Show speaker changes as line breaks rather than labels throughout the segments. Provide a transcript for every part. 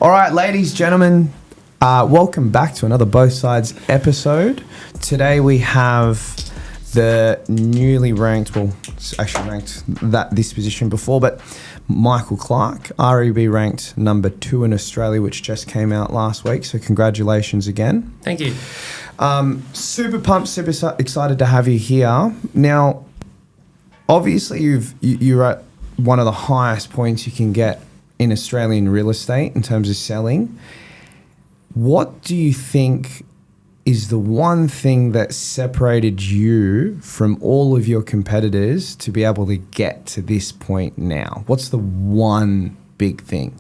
All right, ladies, gentlemen, welcome back to another Both Sides episode. Today we have the newly ranked, well, it's actually ranked this position before, but Michael Clarke, REB ranked number 2 in Australia, which just came out last week. So congratulations again.
Thank you.
Super pumped, super excited to have you here. Now, obviously you're at one of the highest points you can get in Australian real estate in terms of selling. What do you think is the one thing that separated you from all of your competitors to be able to get to this point now? What's the one big thing?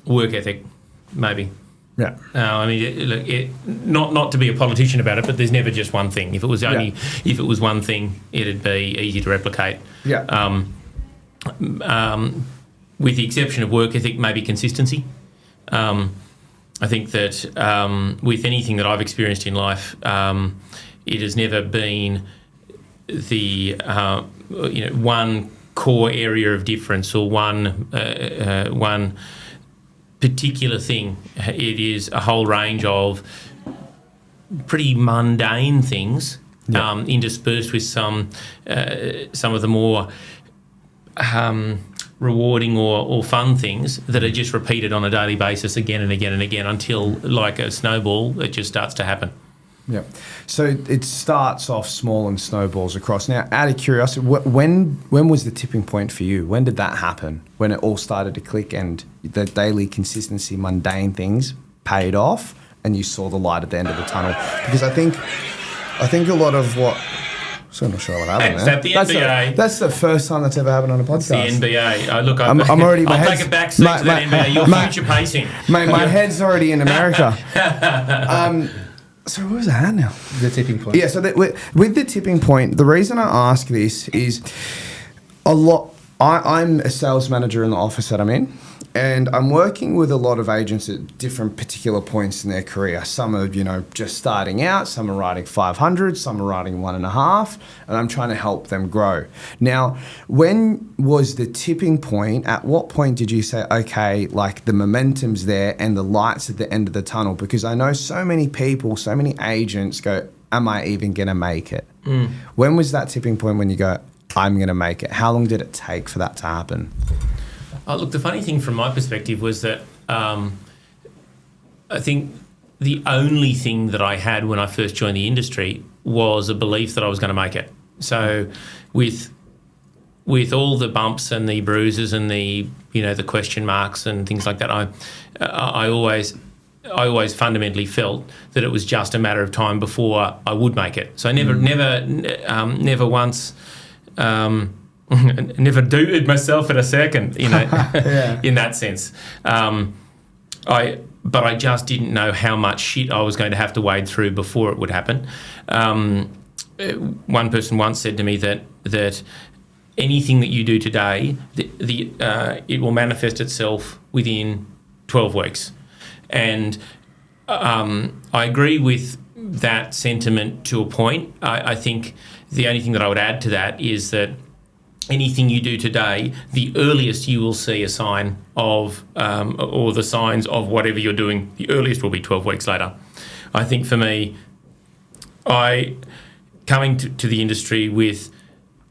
Work ethic, maybe.
Yeah.
I mean, look, not to be a politician about it, but there's never just one thing. If it was one thing, it'd be easy to replicate.
Yeah.
With the exception of work ethic, maybe consistency. I think that with anything that I've experienced in life, it has never been the one core area of difference or one particular thing. It is a whole range of pretty mundane things, interspersed with some of the more rewarding or fun things that are just repeated on a daily basis again and again and again until, like a snowball, it just starts to happen.
Yeah. So it starts off small and snowballs across. Now, out of curiosity, when was the tipping point for you? When did that happen? When it all started to click and the daily consistency, mundane things paid off and you saw the light at the end of the tunnel? Because I think a lot of what... So I'm not sure what happened there.
The NBA.
That's the first time that's ever happened on a podcast.
It's the NBA. Look,
I'm already...
I'll take a back seat to that NBA. You're future pacing.
Mate, my head's already in America. So where was I at now?
The tipping point.
Yeah, so with the tipping point, the reason I ask this is I'm a sales manager in the office that I'm in, and I'm working with a lot of agents at different particular points in their career. Some are, just starting out, some are writing 500, some are writing 1.5, and I'm trying to help them grow. Now, when was the tipping point? At what point did you say, okay, like the momentum's there and the light's at the end of the tunnel? Because I know so many people, so many agents go, am I even going to make it? When was that tipping point when you go, I'm going to make it? How long did it take for that to happen?
Look, the funny thing from my perspective was that I think the only thing that I had when I first joined the industry was a belief that I was going to make it. So with all the bumps and the bruises and the question marks and things like that, I always fundamentally felt that it was just a matter of time before I would make it. So I never once... never doubted myself for a second, in that sense. But I just didn't know how much shit I was going to have to wade through before it would happen. One person once said to me that anything that you do today, it will manifest itself within 12 weeks. And I agree with that sentiment to a point. I think the only thing that I would add to that is that anything you do today, the earliest you will see a sign of, or the signs of whatever you're doing, the earliest will be 12 weeks later. I think for me, coming to the industry with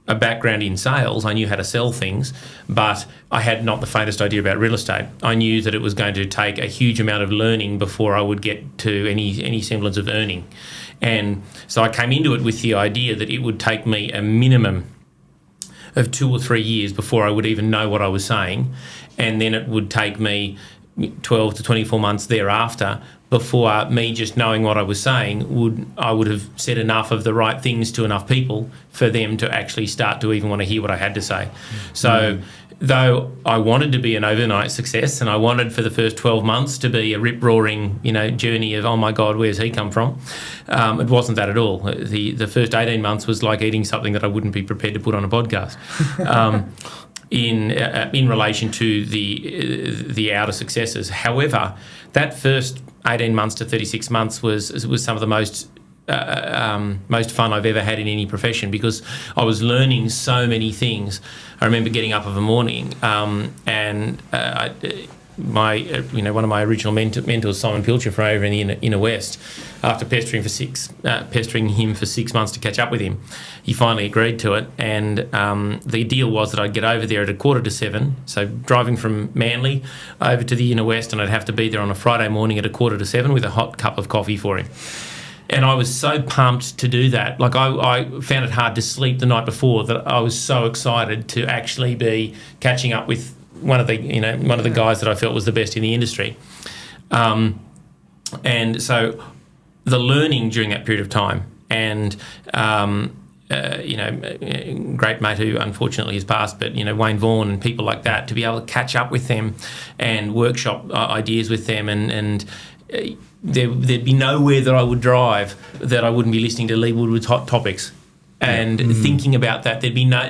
a background in sales, I knew how to sell things, but I had not the faintest idea about real estate. I knew that it was going to take a huge amount of learning before I would get to any semblance of earning. And so I came into it with the idea that it would take me a minimum of 2 or 3 years before I would even know what I was saying, and then it would take me 12 to 24 months thereafter before me just knowing what I was saying I would have said enough of the right things to enough people for them to actually start to even want to hear what I had to say. So though I wanted to be an overnight success and I wanted for the first 12 months to be a rip-roaring, journey of, oh my God, where's he come from? It wasn't that at all. The first 18 months was like eating something that I wouldn't be prepared to put on a podcast. In relation to the outer successes. However, that first 18 months to 36 months was some of the most most fun I've ever had in any profession, because I was learning so many things. I remember getting up of a morning and one of my original mentors, Simon Pilcher, from over in the inner west, after pestering him for 6 months to catch up with him, he finally agreed to it. And the deal was that I'd get over there at 6:45, so driving from Manly over to the inner west, and I'd have to be there on a Friday morning at 6:45 with a hot cup of coffee for him. And I was so pumped to do that. Like I found it hard to sleep the night before, that I was so excited to actually be catching up with one of the guys that I felt was the best in the industry. And so the learning during that period of time, and great mate who unfortunately has passed, but Wayne Vaughan and people like that, to be able to catch up with them and workshop ideas with them, and there'd be nowhere that I would drive that I wouldn't be listening to Lee Woodward's Hot Topics. And thinking about that, there'd be no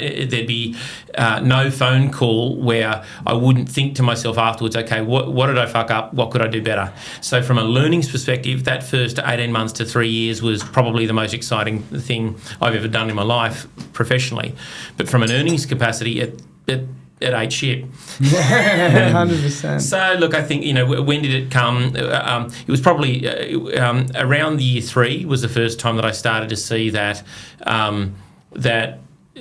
phone call where I wouldn't think to myself afterwards, okay, what did I fuck up? What could I do better? So from a learning's perspective, that first 18 months to 3 years was probably the most exciting thing I've ever done in my life professionally. But from an earnings capacity, it ate shit.
100%.
So look, I think, when did it come? It was probably around the year 3 was the first time that I started to see that that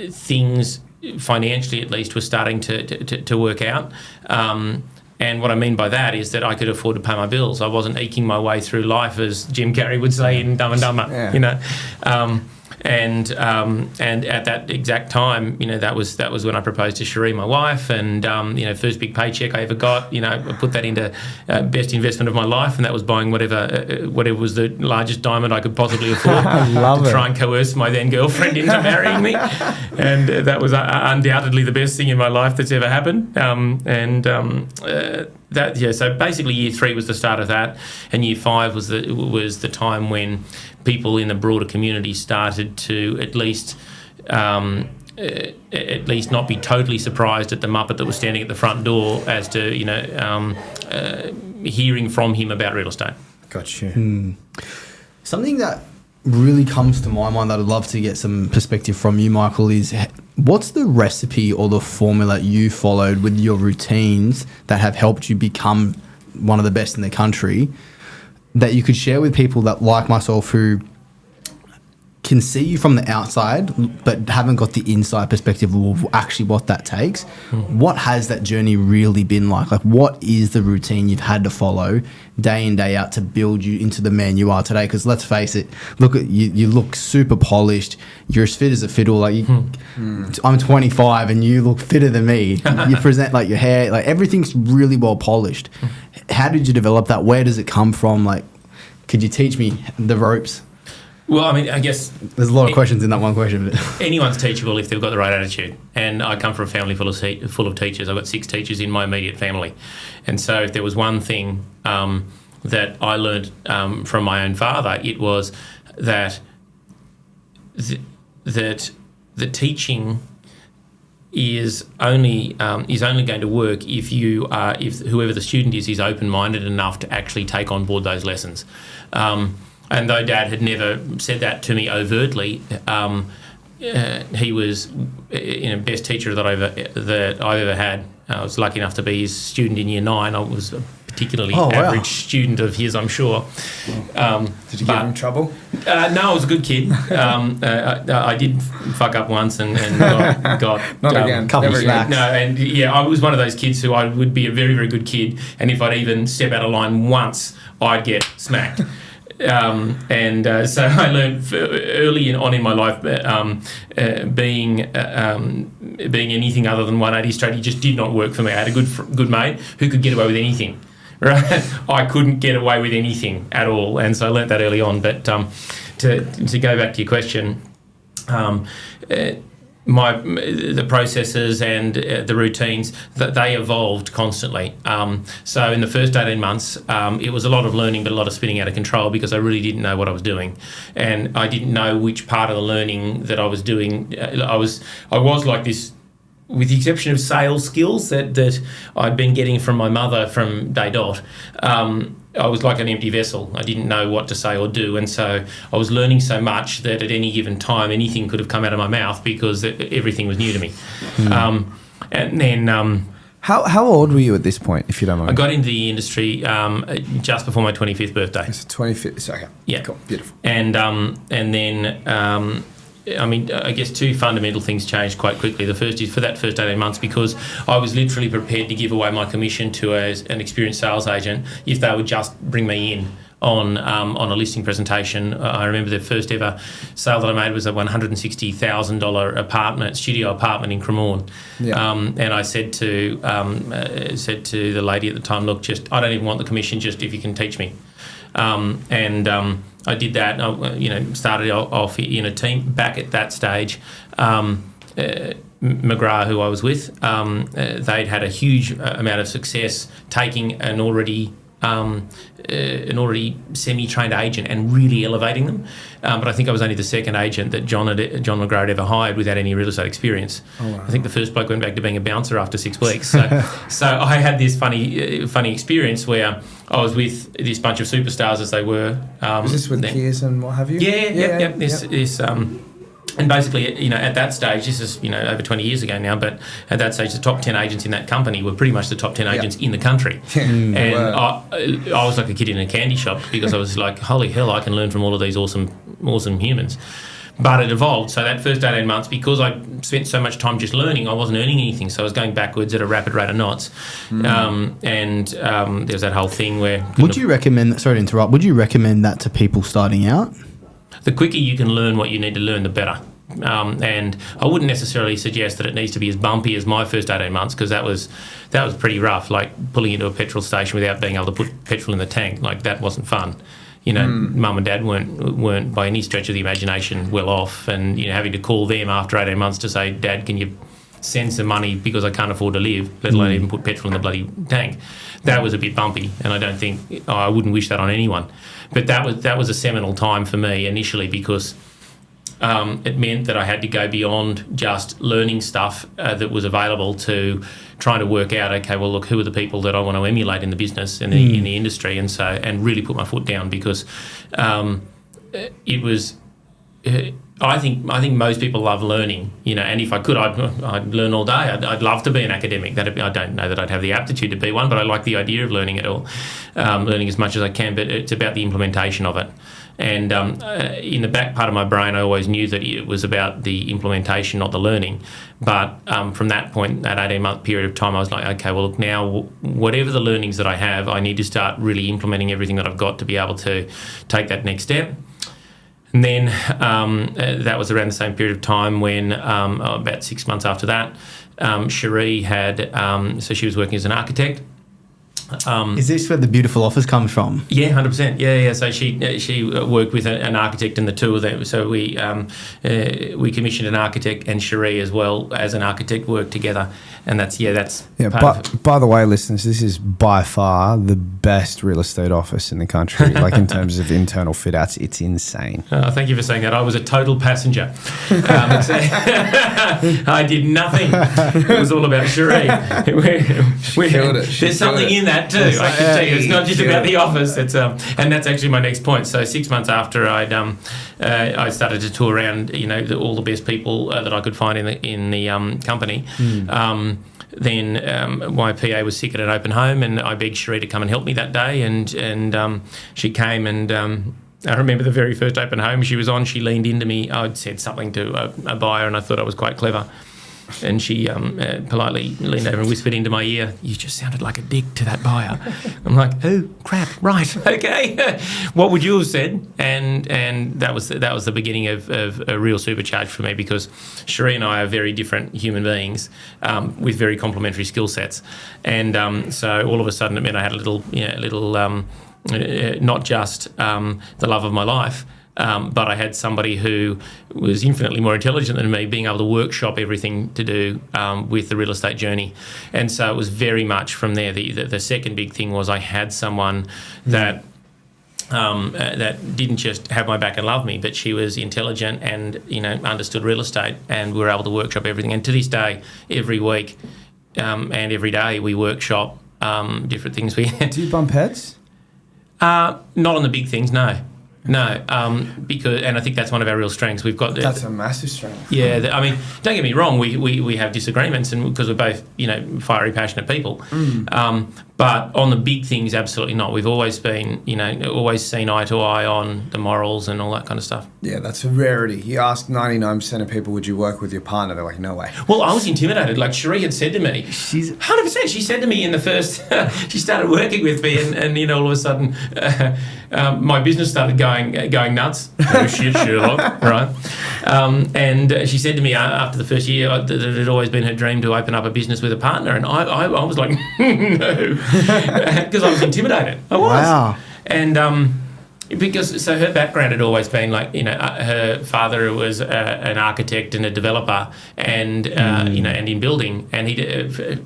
things financially, at least, were starting to work out. And what I mean by that is that I could afford to pay my bills. I wasn't eking my way through life, as Jim Carrey would say in Dumb and Dumber.
Yeah.
And at that exact time, that was when I proposed to Cherie, my wife, and first big paycheck I ever got, I put that into best investment of my life, and that was buying whatever was the largest diamond I could possibly afford to try and coerce my then girlfriend into marrying me, and that was undoubtedly the best thing in my life that's ever happened. So basically year 3 was the start of that, and year 5 was the time when people in the broader community started to at least not be totally surprised at the Muppet that was standing at the front door as to hearing from him about real estate.
Gotcha.
Something that really comes to my mind that I'd love to get some perspective from you, Michael, is what's the recipe or the formula you followed with your routines that have helped you become one of the best in the country, that you could share with people that, like myself, who can see you from the outside but haven't got the inside perspective of actually what that takes? What has that journey really been like? Like, what is the routine you've had to follow day in, day out to build you into the man you are today? Because let's face it, look at you, you look super polished, you're as fit as a fiddle. Like I'm 25 and you look fitter than me. You present, like, your hair, like, everything's really well polished. How did you develop that? Where does it come from? Like, could you teach me the ropes?
Well, I mean, I guess
there's a lot of questions in that one question.
Anyone's teachable if they've got the right attitude. And I come from a family full of teachers. I've got 6 teachers in my immediate family. And so if there was one thing that I learned from my own father, it was that that the teaching is only going to work if whoever the student is open-minded enough to actually take on board those lessons. And though Dad had never said that to me overtly, he was best teacher that I've ever had. I was lucky enough to be his student in year 9. I was a particularly average student of his, I'm sure.
Did you give him trouble?
No, I was a good kid. I did fuck up once and got
not again.
Couple smacks.
No, and I was one of those kids who I would be a very, very good kid, and if I'd even step out of line once, I'd get smacked. So I learned early on in my life being anything other than 180 straight, it just did not work for me. I had a good mate who could get away with anything. Right, I couldn't get away with anything at all, and so I learnt that early on. But to go back to your question, the processes and the routines, that they evolved constantly. So in the first 18 months, it was a lot of learning, but a lot of spinning out of control, because I really didn't know what I was doing, and I didn't know which part of the learning that I was doing. I was like this with the exception of sales skills that I'd been getting from my mother from day dot, I was like an empty vessel. I didn't know what to say or do, and so I was learning so much that at any given time anything could have come out of my mouth because everything was new to me. And then
How old were you at this point, if you don't mind?
I got into the industry just before my 25th birthday.
It's 25th. Okay.
Yeah.
Cool. Beautiful.
And then I guess two fundamental things changed quite quickly. The first is for that first 18 months, because I was literally prepared to give away my commission to an experienced sales agent if they would just bring me in on a listing presentation. I remember the first ever sale that I made was a $160,000 studio apartment in Cremorne.
Yeah.
And I said to the lady at the time, look, I don't even want the commission, just if you can teach me. I did that. Started off in a team. Back at that stage, McGrath, who I was with, they'd had a huge amount of success taking an already semi-trained agent and really elevating them. But I think I was only the second agent that John McGrath had ever hired without any real estate experience. Oh, wow. I think the first bloke went back to being a bouncer after 6 weeks. So I had this funny experience where I was with this bunch of superstars, as they were.
Was this with peers and what have you?
Yeah. And basically, at that stage, this is, over 20 years ago now, but at that stage, the top 10 agents in that company were pretty much the top 10 agents in the country. And I was like a kid in a candy shop, because I was like, holy hell, I can learn from all of these awesome humans. But it evolved. So that first 18 months, because I spent so much time just learning, I wasn't earning anything. So I was going backwards at a rapid rate of knots. There was that whole thing where...
Would you recommend that to people starting out?
The quicker you can learn what you need to learn, the better. And I wouldn't necessarily suggest that it needs to be as bumpy as my first 18 months, because that was pretty rough, like pulling into a petrol station without being able to put petrol in the tank. Like, that wasn't fun. Mum and dad weren't by any stretch of the imagination well off, and having to call them after 18 months to say, Dad, can you send some money because I can't afford to live, let alone even put petrol in the bloody tank. That was a bit bumpy, and I wouldn't wish that on anyone. But that was a seminal time for me initially, because it meant that I had to go beyond just learning stuff that was available to trying to work out, okay, well, look, who are the people that I want to emulate in the business and in the industry, and really put my foot down, because it was. I think most people love learning, and if I could, I'd learn all day. I'd love to be an academic. I don't know that I'd have the aptitude to be one, but I like the idea of learning it all, learning as much as I can. But it's about the implementation of it. And in the back part of my brain, I always knew that it was about the implementation, not the learning. But from that point, that 18-month period of time, I was like, okay, well, look, now whatever the learnings that I have, I need to start really implementing everything that I've got to be able to take that next step. And then that was around the same period of time when, about 6 months after that, Cherie had, so she was working as an architect.
Is this where the beautiful office comes from?
Yeah, 100%. Yeah. So she worked with an architect, and the two of them. So we commissioned an architect, and Cherie as well as an architect worked together, and that's.
By the way, listeners, this is by far the best real estate office in the country. Like, in terms of internal fit outs, it's insane.
Thank you for saying that. I was a total passenger. I did nothing. It was all about Cherie. There's something in that too. I can tell you, it's not just about the office. It's and that's actually my next point. So 6 months after I started to tour around, all the best people that I could find in the company. Then my PA was sick at an open home, and I begged Cherie to come and help me that day, and she came, and I remember the very first open home she was on. She leaned into me. I'd said something to a buyer, and I thought I was quite clever. And she politely leaned over and whispered into my ear, "You just sounded like a dick to that buyer." I'm like, "Oh crap! Right, okay." What would you have said? And that was the beginning of a real supercharge for me, because Cherie and I are very different human beings with very complementary skill sets, and so all of a sudden it meant I had a little not just the love of my life. But I had somebody who was infinitely more intelligent than me, being able to workshop everything to do with the real estate journey. And so it was very much from there. The second big thing was I had someone that that didn't just have my back and love me, but she was intelligent and, understood real estate, and we were able to workshop everything. And to this day, every week and every day, we workshop different things.
Do you bump heads?
Not on the big things, no. Because I think that's one of our real strengths. We've got
that's a massive strength.
Yeah, don't get me wrong. We have disagreements, and because we're both fiery, passionate people. But on the big things, absolutely not. We've always been always seen eye to eye on the morals and all that kind of stuff.
Yeah, that's a rarity. You ask 99% of people, would you work with your partner? They're like, no way.
Well, I was intimidated. Like Cherie had said to me, she's 100%. She said to me in the first, she started working with me, and all of a sudden, my business started going nuts. Oh shit, Sherlock, right? And she said to me after the first year that it had always been her dream to open up a business with a partner, and I was like, no, because I was intimidated. I was.
Wow.
And because her background had always been like her father was an architect and a developer, and and in building, and he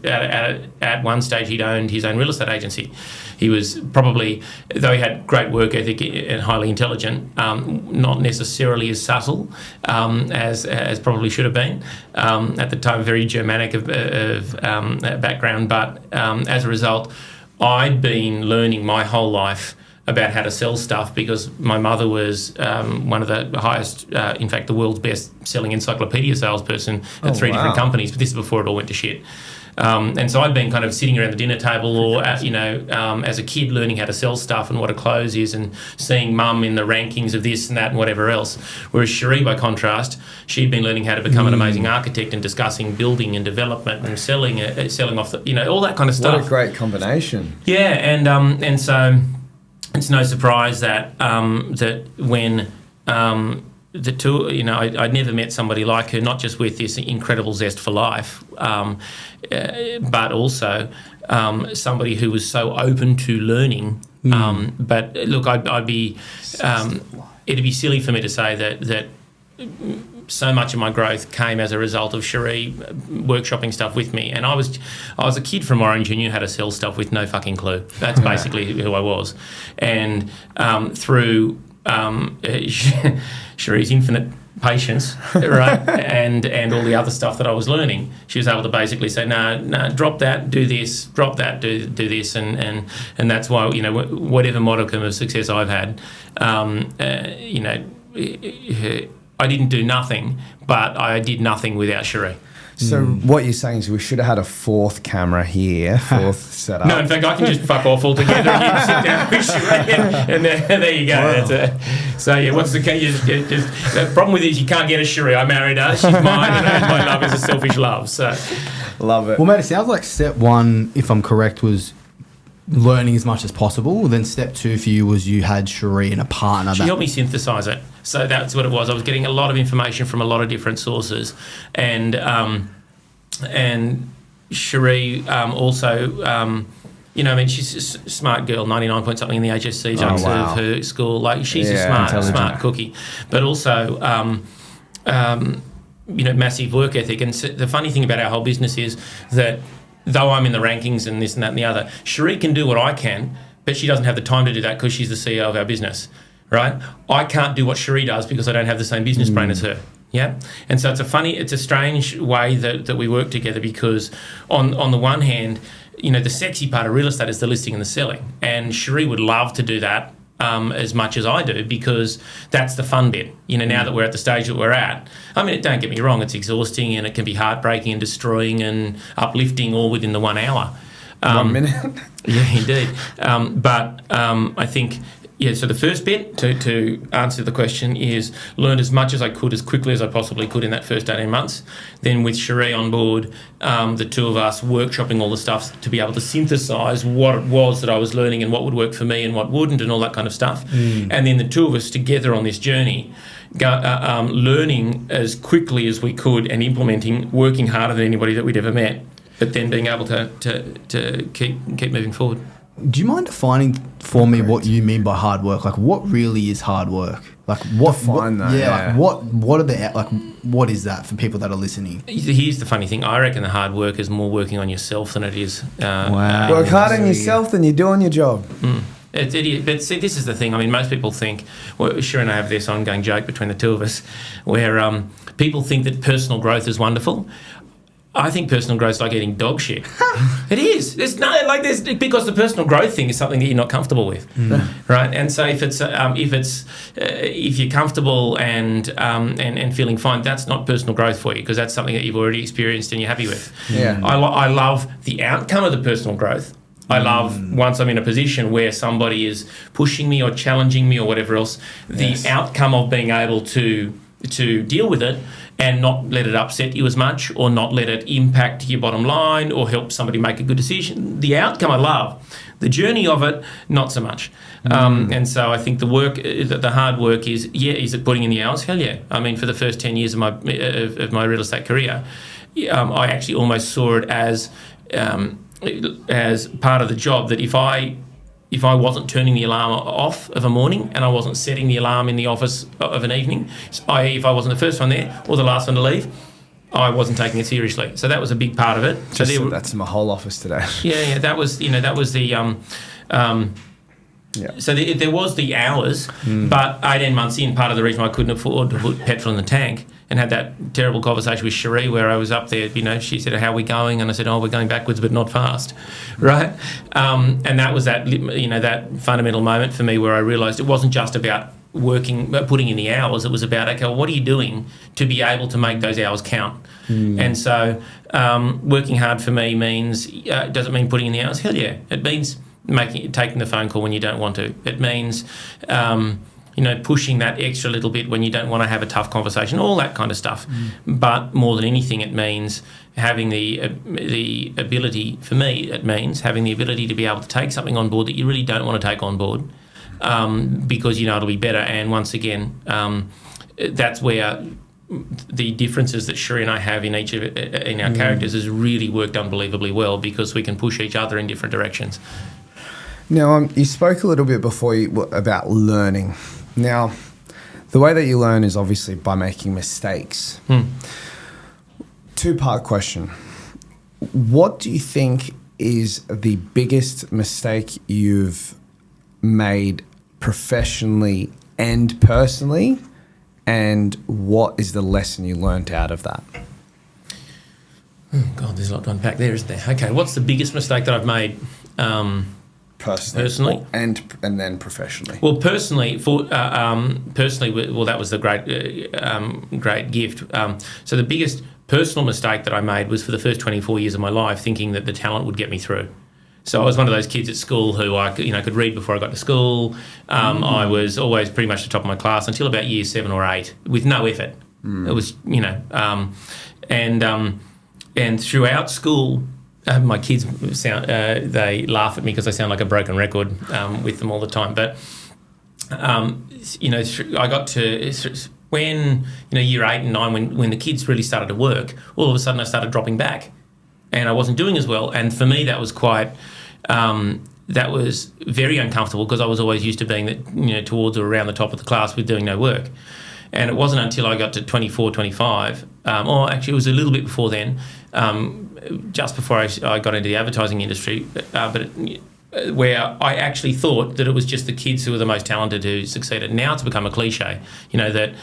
at one stage he'd owned his own real estate agency. He was probably, though he had great work ethic and highly intelligent, not necessarily as subtle as probably should have been at the time. Very Germanic of background, but as a result, I'd been learning my whole life about how to sell stuff because my mother was one of the highest, in fact, the world's best-selling encyclopedia salesperson at three different companies. But this is before it all went to shit. And so I'd been kind of sitting around the dinner table or, as a kid learning how to sell stuff and what a close is and seeing mum in the rankings of this and that and whatever else. Whereas Cherie, by contrast, she'd been learning how to become an amazing architect and discussing building and development and selling off the, all that kind of stuff.
What a great combination.
Yeah, and so it's no surprise that that when the two, I'd never met somebody like her, not just with this incredible zest for life, but also somebody who was so open to learning. But look, it'd be silly for me to say that so much of my growth came as a result of Cherie workshopping stuff with me. And I was a kid from Orange who knew how to sell stuff with no fucking clue. That's basically who I was. And through Cherie's infinite patience, right, and all the other stuff that I was learning, she was able to basically say, no, drop that, do this, drop that, do this, and that's why whatever modicum of success I've had, I didn't do nothing, but I did nothing without Cherie.
So what you're saying is we should have had a fourth camera here, fourth setup.
No, in fact, I can just fuck off altogether and you can sit down with Cherie and there you go.
Wow.
So yeah, what's the case? The problem with it is you can't get a Cherie. I married her. She's mine, and my love is a selfish love. So
love it.
Well, mate, it sounds like step one, if I'm correct, was learning as much as possible. Then step two for you was you had Cherie and a partner.
She helped me synthesize it. So that's what it was. I was getting a lot of information from a lot of different sources, and Cherie also, she's a smart girl, 99 point something in the HSC jumps of her school. Like she's a smart cookie, but also, massive work ethic. And so the funny thing about our whole business is that though I'm in the rankings and this and that and the other, Cherie can do what I can, but she doesn't have the time to do that because she's the CEO of our business. Right, I can't do what Cherie does because I don't have the same business brain as her. Yeah, and so it's a strange way that we work together because on the one hand, the sexy part of real estate is the listing and the selling, and Cherie would love to do that as much as I do because that's the fun bit. Now that we're at the stage that we're at, don't get me wrong, it's exhausting and it can be heartbreaking and destroying and uplifting all within the 1 hour.
1 minute.
Yeah, indeed. But I think. Yeah, so the first bit, to answer the question, is learn as much as I could, as quickly as I possibly could in that first 18 months. Then with Cherie on board, the two of us workshopping all the stuff to be able to synthesise what it was that I was learning and what would work for me and what wouldn't and all that kind of stuff. And then the two of us together on this journey, learning as quickly as we could and implementing, working harder than anybody that we'd ever met, but then being able to keep moving forward.
Do you mind defining for me what you mean by hard work? Like, what really is hard work? Like, what what is that for people that are listening?
Here's the funny thing. I reckon the hard work is more working on yourself than it is.
Work hard on yourself, then you're doing your job.
It is. But see, this is the thing. I mean, most people think, well, Cherie and I have this ongoing joke between the two of us, where people think that personal growth is wonderful. I think personal growth is like eating dog shit. It is. There's because the personal growth thing is something that you're not comfortable with, right? And so if you're comfortable and feeling fine, that's not personal growth for you, because that's something that you've already experienced and you're happy with.
Yeah.
I love the outcome of the personal growth. I love once I'm in a position where somebody is pushing me or challenging me or whatever else, the outcome of being able to deal with it and not let it upset you as much, or not let it impact your bottom line, or help somebody make a good decision. The outcome I love. The journey of it, not so much. And so I think the hard work is it putting in the hours? Hell yeah. I mean, for the first 10 years of my real estate career, I actually almost saw it as part of the job, that if I wasn't turning the alarm off of a morning, and I wasn't setting the alarm in the office of an evening, if I wasn't the first one there or the last one to leave, I wasn't taking it seriously. So that was a big part of it.
That's my whole office today.
Yeah, that was the So there was the hours, but 18 months in, part of the reason I couldn't afford to put petrol in the tank, and had that terrible conversation with Cherie where I was up there, she said, how are we going? And I said, we're going backwards, but not fast, right? And that was that fundamental moment for me where I realised it wasn't just about putting in the hours. It was about, okay, well, what are you doing to be able to make those hours count? And so working hard for me means, does it mean putting in the hours? Hell yeah. It means taking the phone call when you don't want to. It means pushing that extra little bit when you don't want to have a tough conversation, all that kind of stuff. But more than anything, it means having the ability, for me, it means having the ability to be able to take something on board that you really don't want to take on board, because it'll be better. And once again, that's where the differences that Cherie and I have in our characters has really worked unbelievably well, because we can push each other in different directions.
Now, you spoke a little bit before about learning. Now, the way that you learn is obviously by making mistakes. Two-part question. What do you think is the biggest mistake you've made professionally and personally, and what is the lesson you learned out of that?
Oh God, there's a lot to unpack there, isn't there? Okay, what's the biggest mistake that I've made?
Personally, and then professionally.
Well, personally, that was the great gift. So the biggest personal mistake that I made was for the first 24 years of my life, thinking that the talent would get me through. So I was one of those kids at school who could read before I got to school. I was always pretty much the top of my class until about year 7 or 8, with no effort. It was and throughout school. My kids they laugh at me because I sound like a broken record with them all the time. But, I got to when, year 8 and 9, when the kids really started to work, all of a sudden I started dropping back and I wasn't doing as well. And for me, that was that was very uncomfortable, because I was always used to being towards or around the top of the class with doing no work. And it wasn't until I got to 24, 25, or actually it was a little bit before then, just before I got into the advertising industry, where I actually thought that it was just the kids who were the most talented who succeeded. Now it's become a cliche, that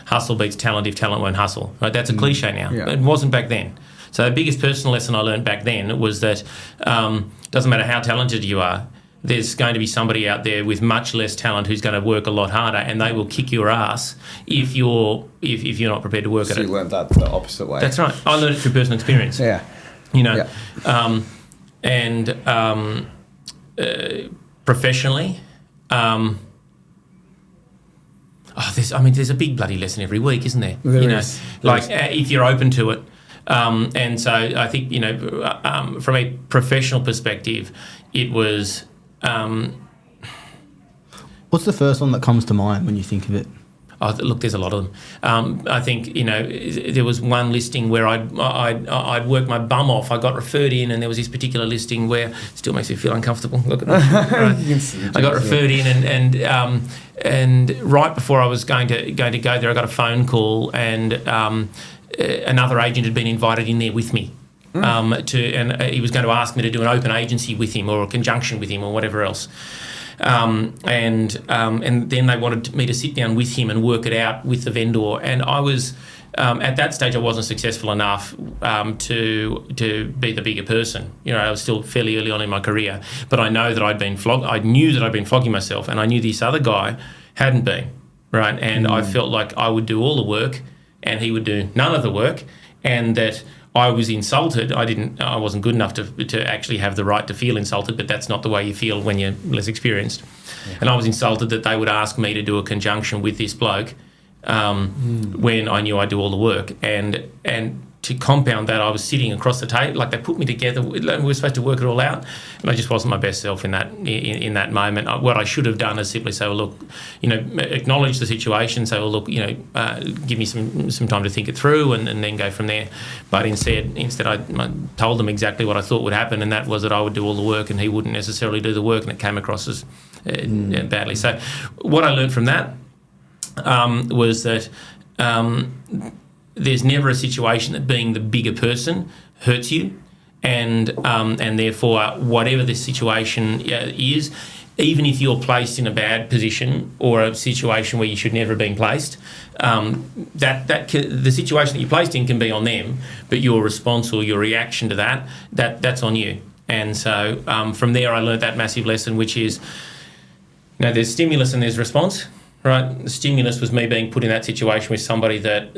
hustle beats talent if talent won't hustle. Right? That's a cliche now. Yeah. It wasn't back then. So the biggest personal lesson I learned back then was that doesn't matter how talented you are, there's going to be somebody out there with much less talent who's going to work a lot harder, and they will kick your ass if you're not prepared to work at it.
So you learned that the opposite way.
That's right. I learned it through personal experience.
Yeah.
Professionally, there's a big bloody lesson every week, isn't there?
There is.
If you're open to it. And so I think, from a professional perspective, it was...
What's the first one that comes to mind when you think of it?
Oh, look, there's a lot of them. I think, there was one listing where I'd worked my bum off. I got referred in, and there was this particular listing where it still makes me feel uncomfortable. Look at that. Right? I got referred in, and right before I was going to go there, I got a phone call, and another agent had been invited in there with me. He was going to ask me to do an open agency with him or a conjunction with him or whatever else. And then they wanted me to sit down with him and work it out with the vendor. And I was at that stage I wasn't successful enough to be the bigger person. I was still fairly early on in my career, but I know that I knew that I'd been flogging myself, and I knew this other guy hadn't been, right? And I felt like I would do all the work and he would do none of the work, and that I was insulted. I wasn't good enough to actually have the right to feel insulted, but that's not the way you feel when you're less experienced. Yeah. And I was insulted that they would ask me to do a conjunction with this bloke when I knew I'd do all the work. And to compound that, I was sitting across the table, like they put me together. We were supposed to work it all out, and I just wasn't my best self in that moment. What I should have done is simply say, well, look, acknowledge the situation. Say, well, look, give me some time to think it through, and then go from there. But instead, I told them exactly what I thought would happen, and that was that I would do all the work, and he wouldn't necessarily do the work, and it came across as badly. So, what I learned from that was that. There's never a situation that being the bigger person hurts you, and therefore whatever the situation is, even if you're placed in a bad position or a situation where you should never have been placed, the situation that you're placed in can be on them, but your response or your reaction to that's on you. And so from there I learned that massive lesson, which is, there's stimulus and there's response. Right, the stimulus was me being put in that situation with somebody that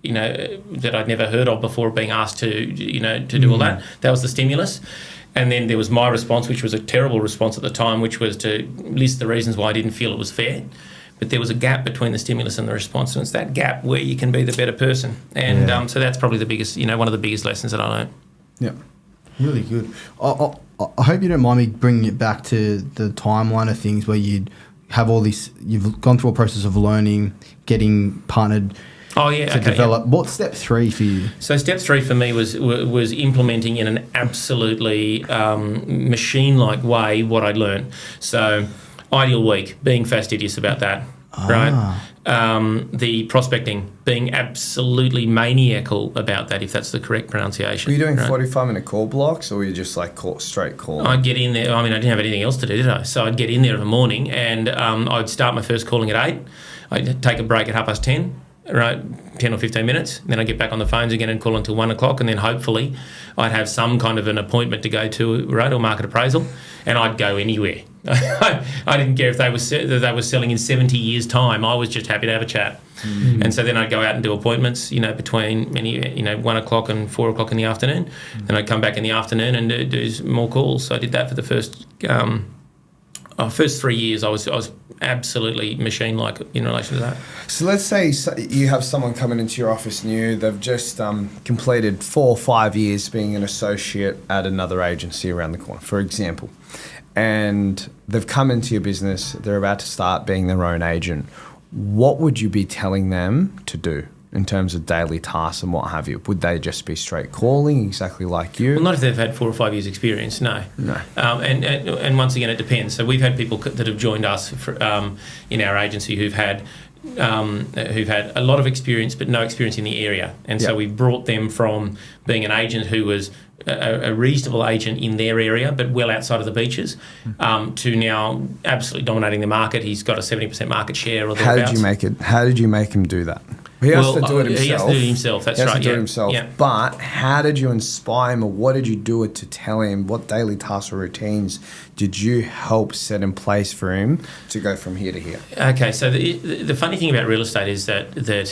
I'd never heard of before, being asked to do all that. That was the stimulus, and then there was my response, which was a terrible response at the time, which was to list the reasons why I didn't feel it was fair. But there was a gap between the stimulus and the response, and it's that gap where you can be the better person. And so that's probably the biggest, one of the biggest lessons that I learned.
Yeah, really good. I hope you don't mind me bringing it back to the timeline of things where you'd have all this, you've gone through a process of learning, getting partnered to develop. Yeah. What's step 3 for you?
So step 3 for me was implementing in an absolutely machine-like way what I'd learned. So ideal week, being fastidious about that, right? The prospecting, being absolutely maniacal about that, if that's the correct pronunciation.
Were you doing 45-minute call blocks, or were you just like straight call?
I'd get in there. I didn't have anything else to do, did I? So I'd get in there in the morning, and I'd start my first calling at 8. I'd take a break at 10:30, right, 10 or 15 minutes. Then I'd get back on the phones again and call until 1 o'clock, and then hopefully I'd have some kind of an appointment to go to, right, or market appraisal, and I'd go anywhere. I didn't care if they were selling in 70 years' time. I was just happy to have a chat. Mm. And so then I'd go out and do appointments, between 1 o'clock and 4 o'clock in the afternoon. Then I'd come back in the afternoon and do more calls. So I did that for the first 3 years. I was absolutely machine-like in relation to that.
So let's say you have someone coming into your office new. They've just completed 4 or 5 years being an associate at another agency around the corner, for example. And they've come into your business, they're about to start being their own agent. What would you be telling them to do in terms of daily tasks and what have you? Would they just be straight calling, exactly like you?
Well, not if they've had 4 or 5 years experience, no. And once again, it depends. So we've had people that have joined us in our agency who've had a lot of experience but no experience in the area. And so we brought them from being an agent who was a reasonable agent in their area but well outside of the beaches to now absolutely dominating the market. He's got a 70% market share or thereabouts.
How did you make him do that? He has to do it himself.
He has to do it himself, that's right.
He has to do it himself. Yeah. But how did you inspire him, or what did you do to tell him? What daily tasks or routines did you help set in place for him to go from here to here?
Okay, so the funny thing about real estate is that there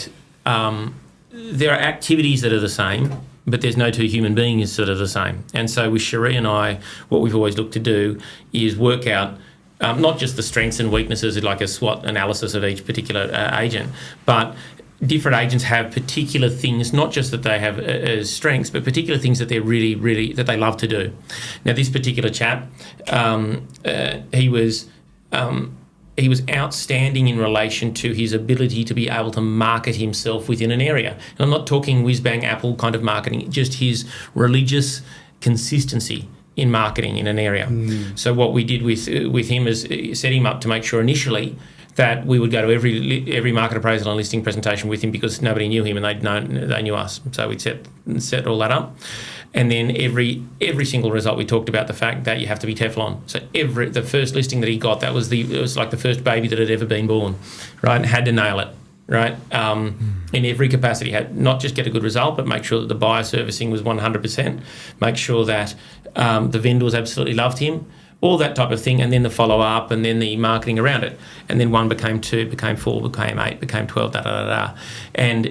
are activities that are the same, but there's no 2 human beings that are the same. And so with Cherie and I, what we've always looked to do is work out not just the strengths and weaknesses, like a SWOT analysis of each particular agent, but different agents have particular things, not just that they have as strengths, but particular things that they're really, really, that they love to do. Now, this particular chap, he was outstanding in relation to his ability to be able to market himself within an area. And I'm not talking whiz-bang Apple kind of marketing, just his religious consistency in marketing in an area. So what we did with him is set him up to make sure initially that we would go to every market appraisal and listing presentation with him, because nobody knew him and they knew us. So we'd set all that up. And then every single result, we talked about the fact that you have to be Teflon. So the first listing that he got, it was like the first baby that had ever been born, right? And had to nail it, right? In every capacity, had not just get a good result, but make sure that the buyer servicing was 100%. Make sure that the vendors absolutely loved him. All that type of thing, and then the follow-up, and then the marketing around it. And then 1 became 2, became 4, became 8, became 12, da-da-da-da. And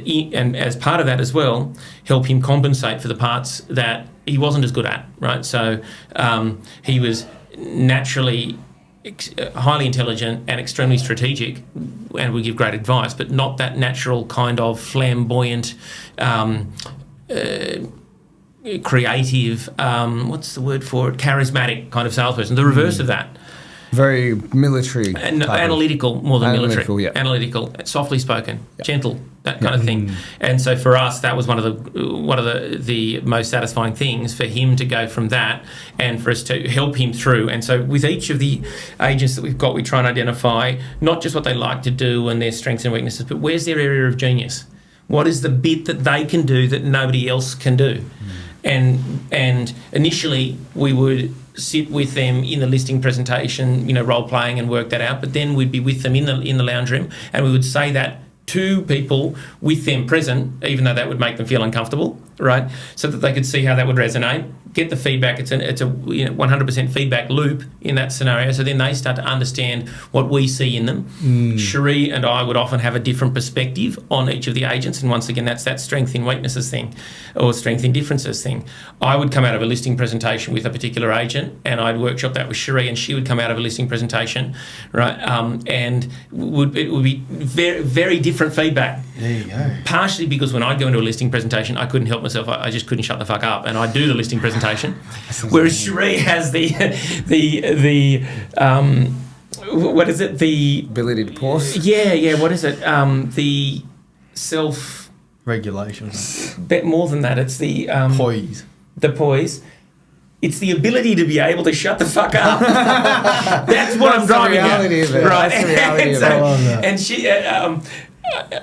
as part of that as well, help him compensate for the parts that he wasn't as good at, right? So he was naturally highly intelligent and extremely strategic and would give great advice, but not that natural kind of flamboyant creative, what's the word for it? Charismatic kind of salesperson. The reverse of that.
Very military.
And analytical more than military.
Yeah.
Analytical, softly spoken, gentle, that kind of thing. And so for us, that was one of the most satisfying things for him to go from that and for us to help him through. And so with each of the agents that we've got, we try and identify not just what they like to do and their strengths and weaknesses, but where's their area of genius? What is the bit that they can do that nobody else can do? And initially we would sit with them in the listing presentation, role playing and work that out. But then we'd be with them in the lounge room, and we would say that to people with them present, even though that would make them feel uncomfortable, right? So that they could see how that would resonate. Get the feedback. It's a 100% feedback loop in that scenario. So then they start to understand what we see in them. Cherie and I would often have a different perspective on each of the agents, and once again, that's that strength in weaknesses thing, or strength in differences thing. I would come out of a listing presentation with a particular agent, and I'd workshop that with Cherie, and she would come out of a listing presentation, right? And it would be very, very different feedback.
There you go.
Partially because when I'd go into a listing presentation, I couldn't help myself. I just couldn't shut the fuck up, and I'd do the listing presentation. Whereas Cherie has the what is it? The
ability to pause.
Yeah. What is it? The self
Regulation.
Bit more than that. It's the
Poise.
The poise. It's the ability to be able to shut the fuck up. That's what I'm driving at.
Reality of it.
Right.
That's the reality of it.
I love that.
And she,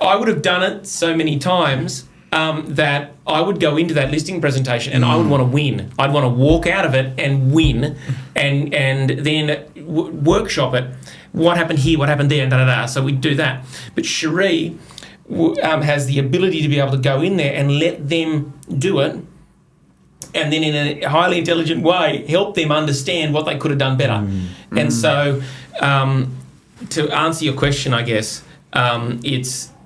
I would have done it so many times that I would go into that listing presentation and I would want to win. I'd want to walk out of it and win, and then workshop it. What happened here? What happened there? And da-da-da. So we'd do that. But Cherie has the ability to be able to go in there and let them do it, and then in a highly intelligent way help them understand what they could have done better. And so to answer your question, I guess,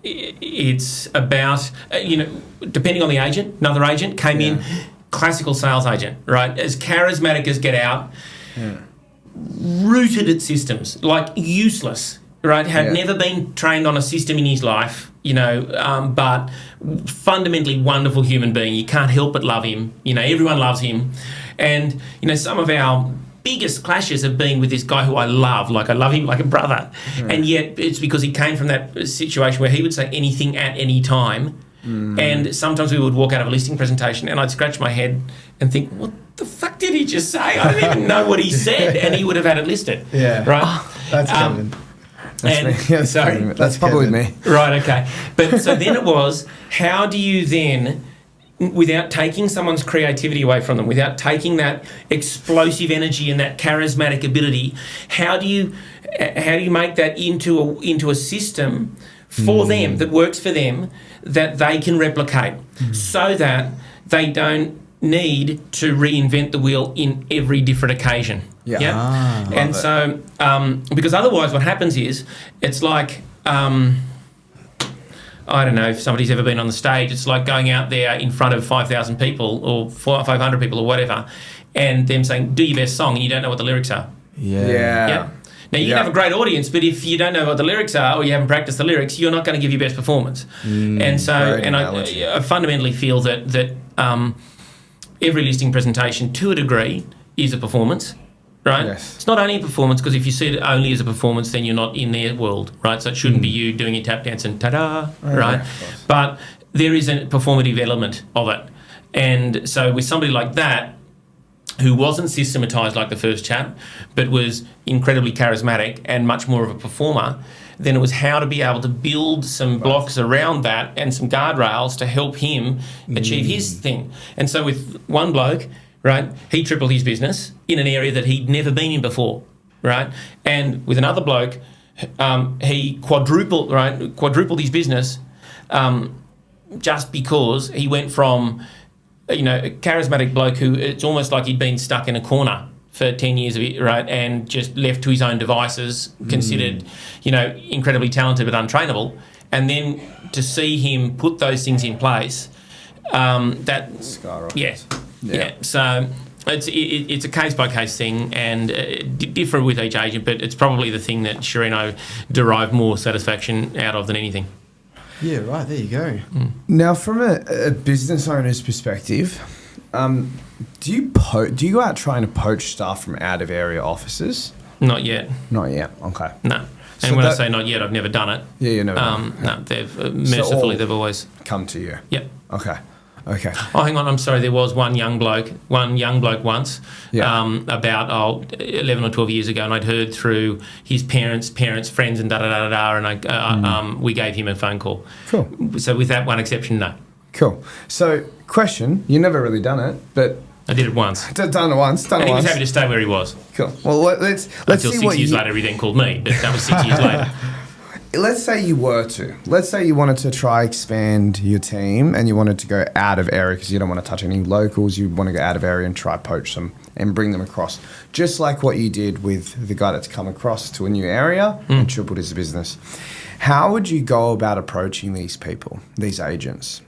it's about, depending on the agent. Another agent came in, classical sales agent, right? As charismatic as get out, rooted at systems, like useless, right? Had never been trained on a system in his life, but fundamentally wonderful human being. You can't help but love him. Everyone loves him. And, some of our biggest clashes have been with this guy who I love. Like, I love him like a brother. Right. And yet it's because he came from that situation where he would say anything at any time. And sometimes we would walk out of a listing presentation and I'd scratch my head and think, what the fuck did he just say? I don't even know what he said. And he would have had it listed. Yeah. Right?
That's Kevin.
That's probably me.
Right, okay. But so then it was, how do you then, without taking someone's creativity away from them, without taking that explosive energy and that charismatic ability, how do you make that into a system for them that works for them, that they can replicate, so that they don't need to reinvent the wheel in every different occasion. And so because otherwise what happens is, it's like I don't know if somebody's ever been on the stage. It's like going out there in front of 5,000 people or 500 people or whatever, and them saying, do your best song, and you don't know what the lyrics are.
Yeah.
Now, you can have a great audience, but if you don't know what the lyrics are or you haven't practiced the lyrics, you're not going to give your best performance. And so, I fundamentally feel that every listing presentation, to a degree, is a performance. Right?
Yes.
It's not only a performance, because if you see it only as a performance, then you're not in their world, right? So it shouldn't be you doing your tap dance and ta-da, right? But there is a performative element of it. And so with somebody like that, who wasn't systematized like the first chap, but was incredibly charismatic and much more of a performer, then it was how to be able to build some blocks around that and some guardrails to help him achieve his thing. And so with one bloke, right, he tripled his business in an area that he'd never been in before, right? And with another bloke, he quadrupled his business just because he went from, a charismatic bloke who it's almost like he'd been stuck in a corner for 10 years of it, right, and just left to his own devices, considered, incredibly talented but untrainable, and then to see him put those things in place, so it's a case-by-case thing, and different with each agent, but it's probably the thing that Cherie and I derive more satisfaction out of than anything.
Yeah, right, there you go.
Now, from a business owner's perspective, do you go out trying to poach staff from out-of-area offices?
Not yet.
Not yet, okay.
No. And
So
when I
that-
say not yet, I've never done it.
Yeah, you never done it.
No, they've mercifully, they've always...
come to you.
Yep.
Okay.
Oh, hang on, I'm sorry, there was one young bloke once,
Yeah.
about 11 or 12 years ago, and I'd heard through his parents, friends, and and we gave him a phone call.
Cool.
So with that one exception, no.
Cool. So, question, you never really done it, but...
I did it once.
Done it once.
And he was happy to stay where he was.
Cool. Well, let's
Until
see
6
what
years later, he then called me, but that was 6 years later.
Let's say you were to. Let's say you wanted to try expand your team and you wanted to go out of area because you don't want to touch any locals. You want to go out of area and try poach them and bring them across. Just like what you did with the guy that's come across to a new area and tripled his business. How would you go about approaching these people, these agents?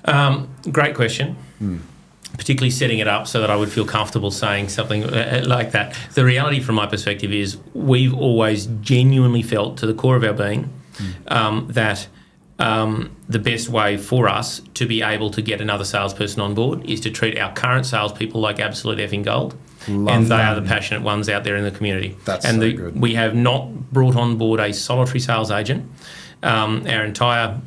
Great question. Particularly setting it up so that I would feel comfortable saying something like that. The reality from my perspective is we've always genuinely felt to the core of our being that the best way for us to be able to get another salesperson on board is to treat our current salespeople like absolute effing gold. And they are the passionate ones out there in the community.
That's
and
so good.
We have not brought on board a solitary sales agent. Our entire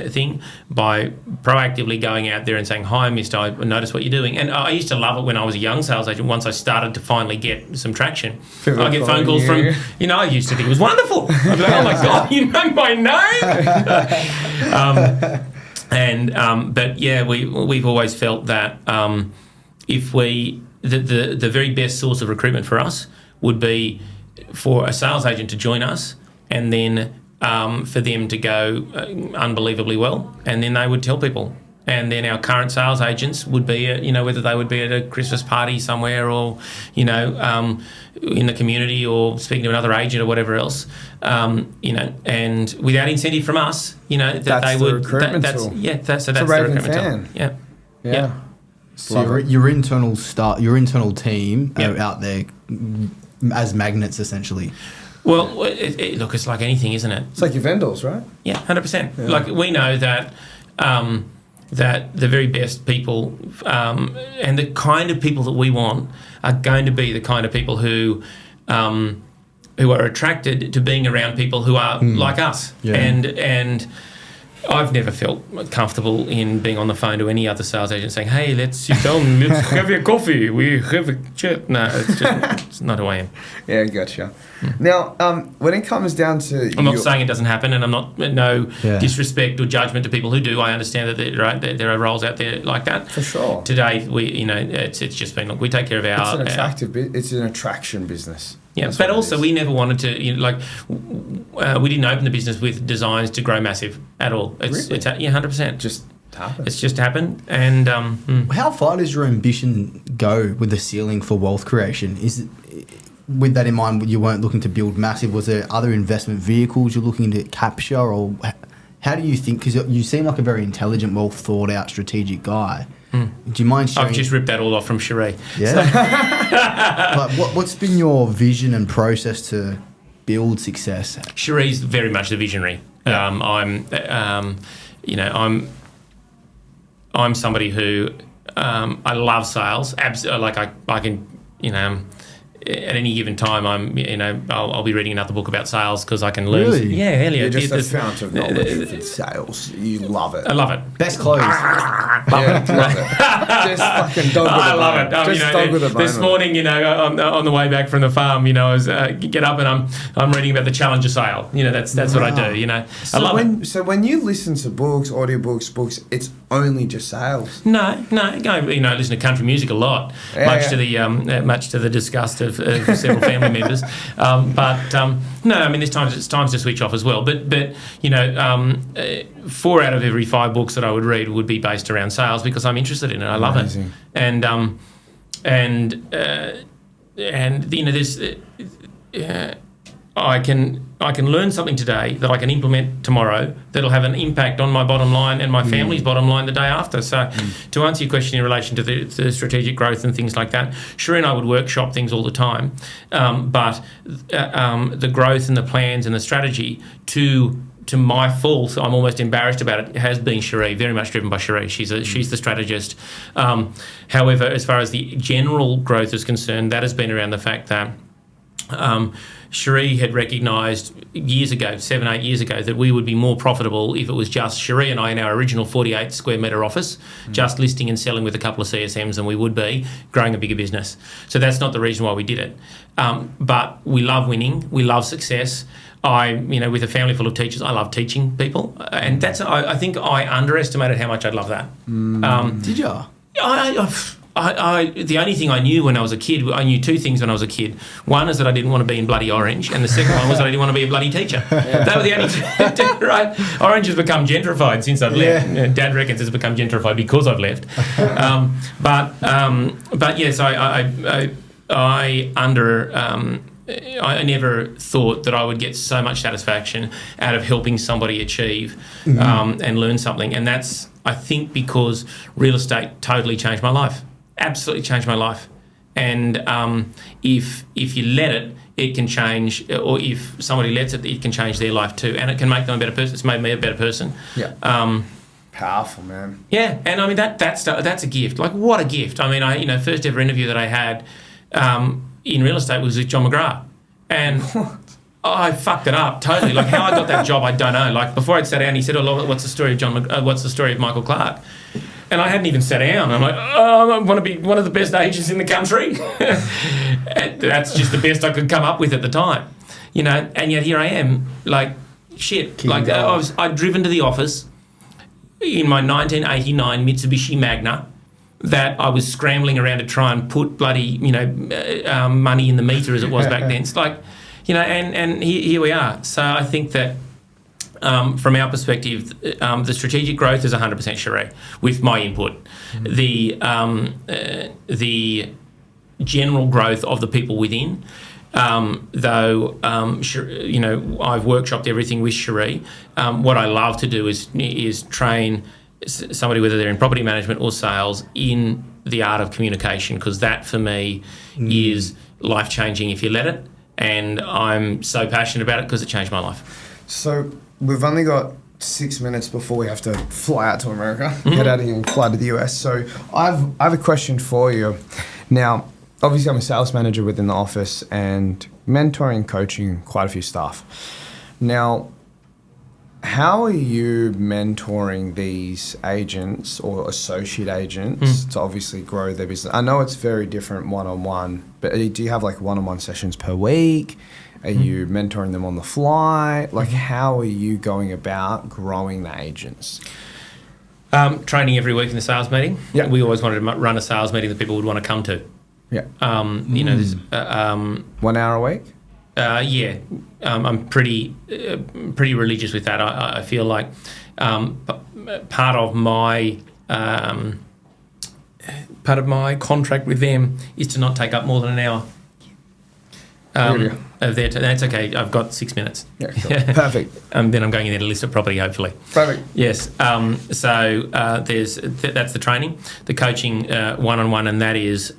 thing by proactively going out there and saying, hi, mister, I noticed what you're doing. And I used to love it when I was a young sales agent. Once I started to finally get some traction,
People
I get phone
calling
calls
you.
from, I used to think it was wonderful. I'd be like, oh my God, you know my name? But yeah, we've always felt that if the very best source of recruitment for us would be for a sales agent to join us and then for them to go unbelievably well, and then they would tell people. And then our current sales agents would be, whether they would be at a Christmas party somewhere or, in the community or speaking to another agent or whatever else, and without incentive from us, that
That's
they
the
would.
recruitment
That's
tool.
yeah. That's
a
the
raving
recruitment
fan.
tool. Yeah.
Yeah.
So your internal team
Yep.
are out there as magnets, essentially.
Well, look, it's like anything, isn't it?
It's like your vendors, right?
Yeah, 100%. Like we know that that the very best people and the kind of people that we want are going to be the kind of people who are attracted to being around people who are like us.
Yeah.
And I've never felt comfortable in being on the phone to any other sales agent saying, hey, let's sit down, let's have a coffee, we have a chat. No, it's not who I am.
Yeah, gotcha. Now, when it comes down to...
I'm not saying it doesn't happen, and I'm not
Yeah.
disrespect or judgment to people who do. I understand that there are roles out there like that.
For sure.
Today, it's just been, look, we take care of our...
It's an attraction business.
Yeah,
That's
but
what it
also
is.
we never wanted to, we didn't open the business with designs to grow massive at all.
Really?
100%.
Just happens.
It's just happened, and
How far does your ambition go with the ceiling for wealth creation? Is it, with that in mind, you weren't looking to build massive? Was there other investment vehicles you're looking to capture, or how do you think? Because you seem like a very intelligent, well thought out, strategic guy. Do you mind sharing?
I've just ripped that all off from Cherie.
Yeah. But what's been your vision and process to build success?
Cherie's very much the visionary. I'm somebody who I love sales. I can at any given time, I'll be reading another book about sales because I can learn.
Really?
Yeah, Elliot.
You're just a fount of knowledge with sales. You love it.
I love it.
Best clothes.
Love it. Just fucking dog with
I
a
love
bone.
it.
Just dog with a bone.
This morning, on the way back from the farm, I was get up and I'm reading about the Challenger sale. That's what I do. I love it.
So when you listen to books, audiobooks, books, it's only just sales.
No, I listen to country music a lot, much to the disgust of several family members. There's times it's times to switch off as well. But 4 out of every 5 books that I would read would be based around sales because I'm interested in it. I love
Amazing.
it. I can learn something today that I can implement tomorrow that'll have an impact on my bottom line and my family's bottom line the day after. So to answer your question in relation to the strategic growth and things like that, Cherie and I would workshop things all the time, but the growth and the plans and the strategy to my fault, I'm almost embarrassed about it, has been Cherie, very much driven by Cherie. She's the strategist. However, as far as the general growth is concerned, that has been around the fact that Cherie had recognised years ago, 7-8 years ago, that we would be more profitable if it was just Cherie and I in our original 48 square metre office, just listing and selling with a couple of CSMs, and we would be growing a bigger business. So that's not the reason why we did it. But we love winning, we love success. With a family full of teachers, I love teaching people, and I think I underestimated how much I'd love that.
Did you?
The only thing I knew when I was a kid, I knew 2 things when I was a kid. One is that I didn't want to be in bloody Orange, and the second one was that I didn't want to be a bloody teacher. They were the only 2, right? Orange has become gentrified since I've left.
Yeah.
Dad reckons it's become gentrified because I've left. But yes, I never thought that I would get so much satisfaction out of helping somebody achieve and learn something. And that's, I think, because real estate totally changed my life. Absolutely changed my life. And if you let it, it can change, or if somebody lets it, it can change their life too. And it can make them a better person. It's made me a better person.
Yeah. Powerful, man.
Yeah. And that's a gift. Like, what a gift. First ever interview that I had in real estate was with John McGrath, and I fucked it up totally. Like, how I got that job, I don't know. Like, before I'd sat down, he said, what's the story of what's the story of Michael Clarke? And I hadn't even sat down. I'm like, I want to be one of the best agents in the country. And that's just the best I could come up with at the time, and yet here I am, like, shit. Like, I'd driven to the office in my 1989 Mitsubishi Magna that I was scrambling around to try and put bloody, money in the meter as it was back then. It's like, and here we are. So I think that from our perspective, the strategic growth is 100% Cherie with my input. The general growth of the people within, though, I've workshopped everything with Cherie. What I love to do is train somebody, whether they're in property management or sales, in the art of communication, because that for me is life-changing if you let it, and I'm so passionate about it because it changed my life.
So we've only got 6 minutes before we have to fly out to America, get out of here and fly to the US. So I have a question for you. Now, obviously I'm a sales manager within the office and mentoring, coaching quite a few staff. Now, how are you mentoring these agents or associate agents to obviously grow their business? I know it's very different one-on-one, but do you have like one-on-one sessions per week? Are you mentoring them on the fly? Like, how are you going about growing the agents?
Training every week in the sales meeting.
Yeah.
We always wanted to run a sales meeting that people would want to come to.
Yeah.
There's
1 hour a week?
I'm pretty religious with that. I feel like part of my contract with them is to not take up more than an hour of their time. That's okay. I've got 6 minutes.
Yeah, cool. Perfect.
Then I'm going in there to list it properly, hopefully.
Perfect.
Yes. There's that's the training, the coaching one-on-one, and that is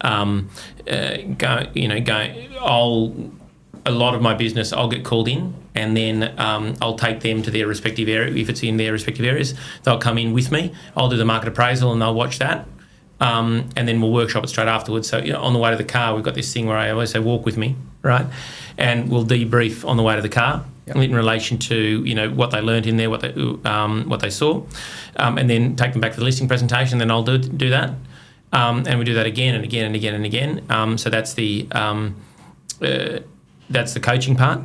a lot of my business, I'll get called in, and then I'll take them to their respective area. If it's in their respective areas, they'll come in with me. I'll do the market appraisal, and they'll watch that. and then we'll workshop it straight afterwards. So on the way to the car, we've got this thing where I always say, walk with me, right? And we'll debrief on the way to the car in relation to what they learned in there, what they saw, and then take them back to the listing presentation. Then I'll do that, and we do that again and again and again and again. So that's the coaching part,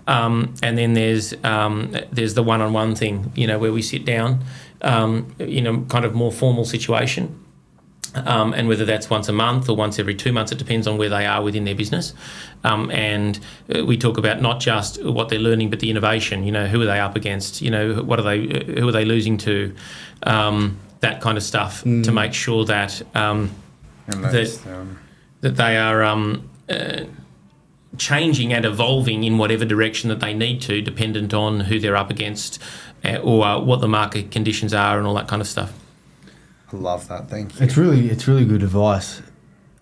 and then there's the one-on-one thing, where we sit down, kind of more formal situation. And whether that's once a month or once every 2 months, it depends on where they are within their business. And we talk about not just what they're learning, but the innovation. Who are they up against? Who are they losing to? That kind of stuff to make sure that that they are changing and evolving in whatever direction that they need to, dependent on who they're up against or what the market conditions are and all that kind of stuff.
I love that. Thank you.
It's really good advice.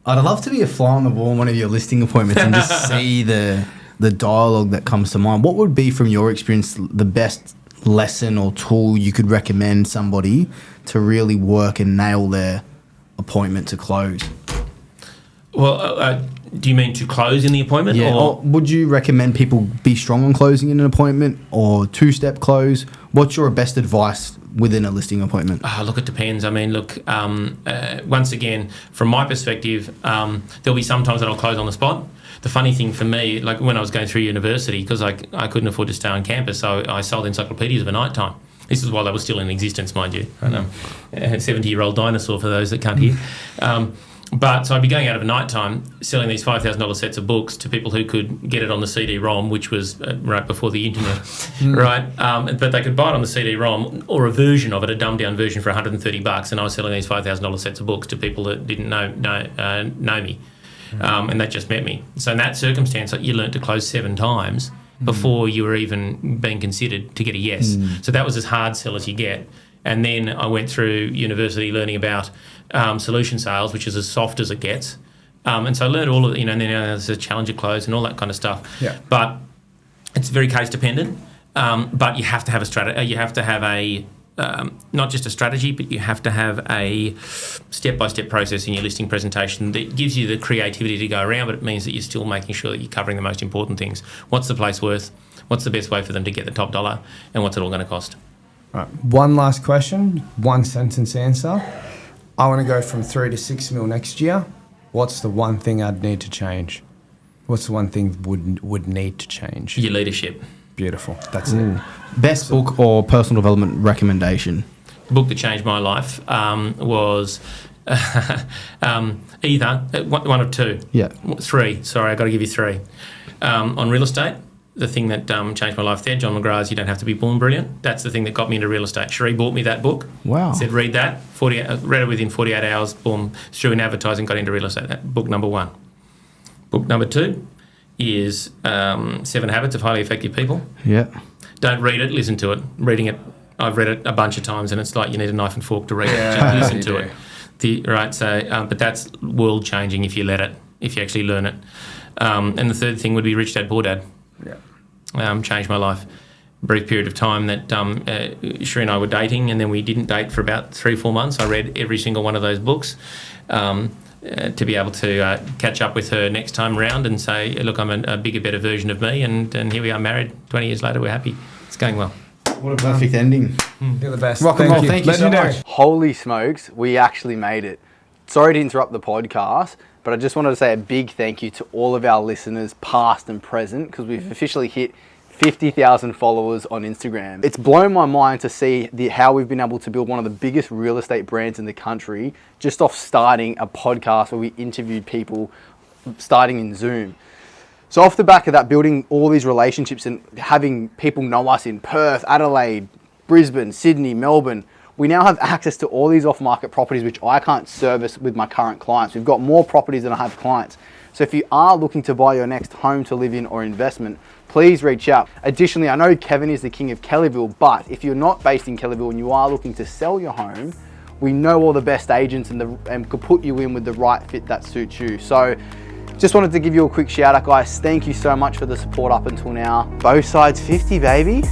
I'd love to be a fly on the wall in one of your listing appointments and just see the dialogue that comes to mind. What would be, from your experience, the best lesson or tool you could recommend somebody to really work and nail their appointment to close?
Well, do you mean to close in the appointment?
Yeah. Or would you recommend people be strong on closing in an appointment or two-step close? What's your best advice within a listing appointment?
Look, it depends. I mean, look, once again, from my perspective, there'll be some times that I'll close on the spot. The funny thing for me, like when I was going through university, because I couldn't afford to stay on campus, so I sold encyclopedias of a night time. This is while they were still in existence, mind you. I know, a 70-year-old dinosaur for those that can't hear. But so I'd be going out of a night time selling these $5,000 sets of books to people who could get it on the CD-ROM, which was right before the internet, right? But they could buy it on the CD-ROM or a version of it, a dumbed-down version for $130, and I was selling these $5,000 sets of books to people that didn't know me, and that just met me. So in that circumstance, you learnt to close 7 times before you were even being considered to get a yes. So that was as hard sell as you get. And then I went through university learning about solution sales, which is as soft as it gets. And so I learned all of it, and then there's a challenger close and all that kind of stuff. Yeah. But it's very case dependent. But you have to have a strategy. You have to have not just a strategy, but you have to have a step-by-step process in your listing presentation that gives you the creativity to go around, but it means that you're still making sure that you're covering the most important things. What's the place worth? What's the best way for them to get the top dollar? And what's it all going to cost?
All right. One last question, one sentence answer. I want to go from 3 to 6 mil next year. What's the one thing I'd need to change? What's the one thing would need to change?
Your leadership.
Beautiful. That's it.
Best book or personal development recommendation?
The book that changed my life was either one of two.
Yeah.
3. Sorry, I've got to give you 3. On real estate. The thing that changed my life there, John McGrath's You Don't Have to Be Born Brilliant. That's the thing that got me into real estate. Cherie bought me that book.
Wow.
Said, read that. Read it within 48 hours, boom, through in advertising, got into real estate. That book number 1. Book number 2 is 7 Habits of Highly Effective People.
Yeah.
Don't read it, listen to it. Reading it, I've read it a bunch of times, and it's like you need a knife and fork to read it. Just listen to it. But that's world-changing if you actually learn it. And the third thing would be Rich Dad, Poor Dad. Yeah. Changed my life. Brief period of time that Cherie and I were dating, and then we didn't date for about 3-4 months. I read every single one of those books to be able to catch up with her next time around and say, look, I'm a bigger, better version of me, and here we are married 20 years later. We're happy. It's going well.
What a perfect ending.
You're the best.
Rock and roll. Thank you so much.
Holy smokes, we actually made it. Sorry to interrupt the podcast, but I just wanted to say a big thank you to all of our listeners, past and present, because we've officially hit 50,000 followers on Instagram. It's blown my mind to see how we've been able to build one of the biggest real estate brands in the country just off starting a podcast where we interviewed people starting in Zoom. So off the back of that, building all these relationships and having people know us in Perth, Adelaide, Brisbane, Sydney, Melbourne, we now have access to all these off-market properties which I can't service with my current clients. We've got more properties than I have clients. So if you are looking to buy your next home to live in or investment, please reach out. Additionally, I know Kevin is the king of Kellyville, but if you're not based in Kellyville and you are looking to sell your home, we know all the best agents and could put you in with the right fit that suits you. So just wanted to give you a quick shout out, guys. Thank you so much for the support up until now. Both sides 50, baby.